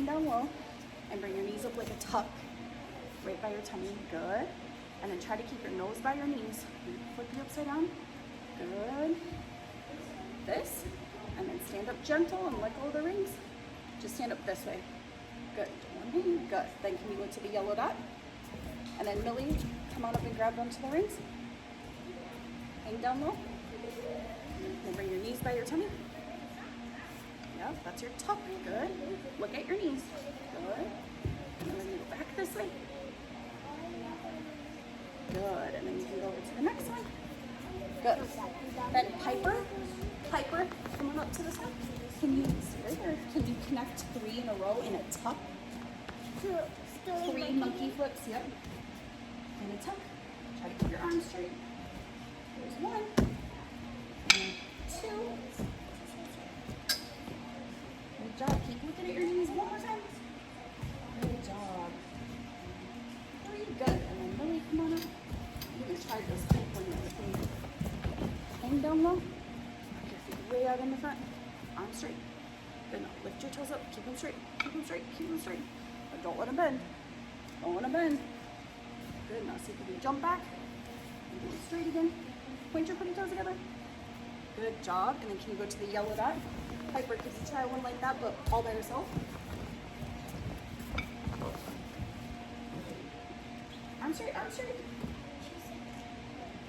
down low and bring your knees up like a tuck right by your tummy. Good. And then try to keep your nose by your knees. Flip you upside down. Good. This. And then stand up gentle and let go of the rings. Just stand up this way. Good. One hand. Good. Then can you go to the yellow dot? And then Millie, come on up and grab onto the rings. Hang down low. Then bring your knees by your tummy. Yeah, that's your tuck. Good. Look at your knees. Good. And then you go back this way. Good. And then you can go over to the next one. Good. Then Piper, come on up to the side. Can you connect 3 in a row in a tuck? 3 monkey flips, yep. In a tuck. Try to keep your arms straight. There's 1. And 2. Good job. Keep looking at your knees one more time. Good job. 3. Good. And then Millie, come on up. You can try this type one with hang down low. Your feet way out in the front. Arms straight. Good. Now lift your toes up. Keep them straight. Keep them straight. Keep them straight. But don't let them bend. Don't let them bend. Good. Now see if you can jump back. And do it straight again. Point your pretty toes together. Good job. And then can you go to the yellow dot? Piper, could you try one like that, but all by yourself? Arms straight, arms straight.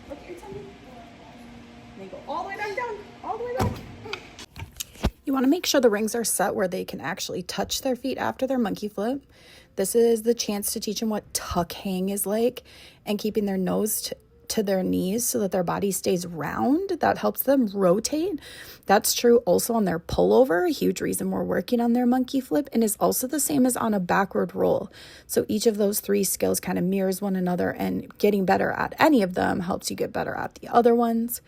Look at your tummy. And then go all the way back down, all the way back. You want to make sure the rings are set where they can actually touch their feet after their monkey flip. This is the chance to teach them what tuck hang is like and keeping their nose to their knees so that their body stays round. That helps them rotate. That's true also on their pullover, a huge reason we're working on their monkey flip, and is also the same as on a backward roll. So each of those 3 skills kind of mirrors one another, and getting better at any of them helps you get better at the other ones.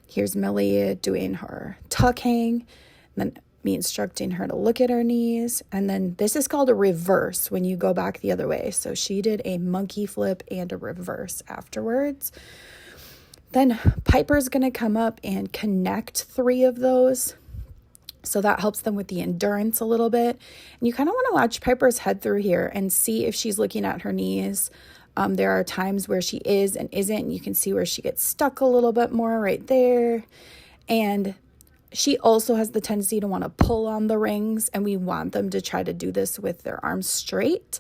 Here's Millie doing her tuck hang, then me instructing her to look at her knees. And then this is called a reverse when you go back the other way. So she did a monkey flip and a reverse afterwards. Then Piper's going to come up and connect 3 of those. So that helps them with the endurance a little bit. And you kind of want to watch Piper's head through here and see if she's looking at her knees. There are times where she is and isn't. And you can see where she gets stuck a little bit more right there. And she also has the tendency to want to pull on the rings, and we want them to try to do this with their arms straight.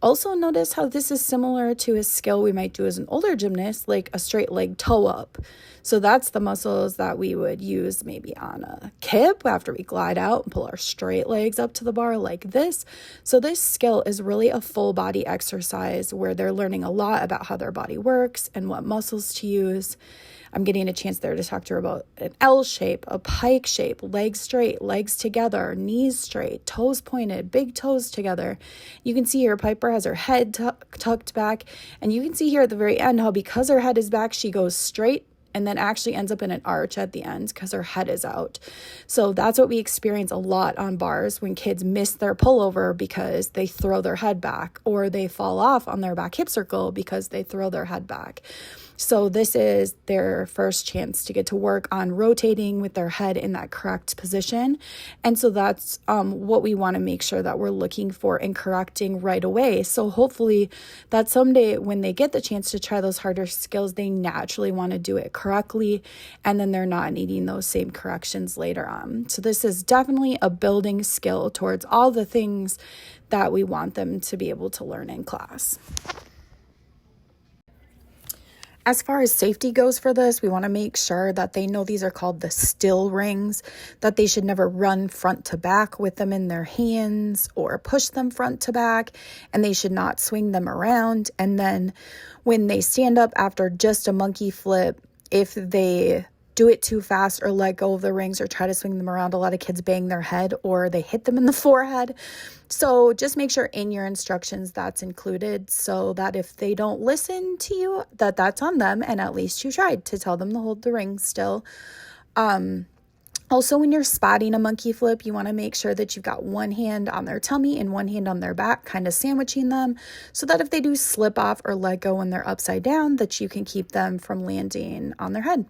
Also notice how this is similar to a skill we might do as an older gymnast, like a straight leg toe up. So that's the muscles that we would use maybe on a kip after we glide out and pull our straight legs up to the bar like this. So this skill is really a full body exercise where they're learning a lot about how their body works and what muscles to use. I'm getting a chance there to talk to her about an L shape, a pike shape, legs straight, legs together, knees straight, toes pointed, big toes together. You can see here Piper has her head tucked back, and you can see here at the very end how because her head is back, she goes straight and then actually ends up in an arch at the end because her head is out. So that's what we experience a lot on bars when kids miss their pullover because they throw their head back, or they fall off on their back hip circle because they throw their head back. So this is their first chance to get to work on rotating with their head in that correct position. And so that's what we want to make sure that we're looking for and correcting right away. So hopefully that someday when they get the chance to try those harder skills, they naturally want to do it correctly, and then they're not needing those same corrections later on. So this is definitely a building skill towards all the things that we want them to be able to learn in class. As far as safety goes for this, we want to make sure that they know these are called the still rings, that they should never run front to back with them in their hands or push them front to back, and they should not swing them around. And then when they stand up after just a monkey flip, if they do it too fast or let go of the rings or try to swing them around, a lot of kids bang their head or they hit them in the forehead. So just make sure in your instructions that's included, so that if they don't listen to you, that's on them, and at least you tried to tell them to hold the rings still. Also, when you're spotting a monkey flip, you want to make sure that you've got one hand on their tummy and one hand on their back, kind of sandwiching them, so that if they do slip off or let go when they're upside down, that you can keep them from landing on their head.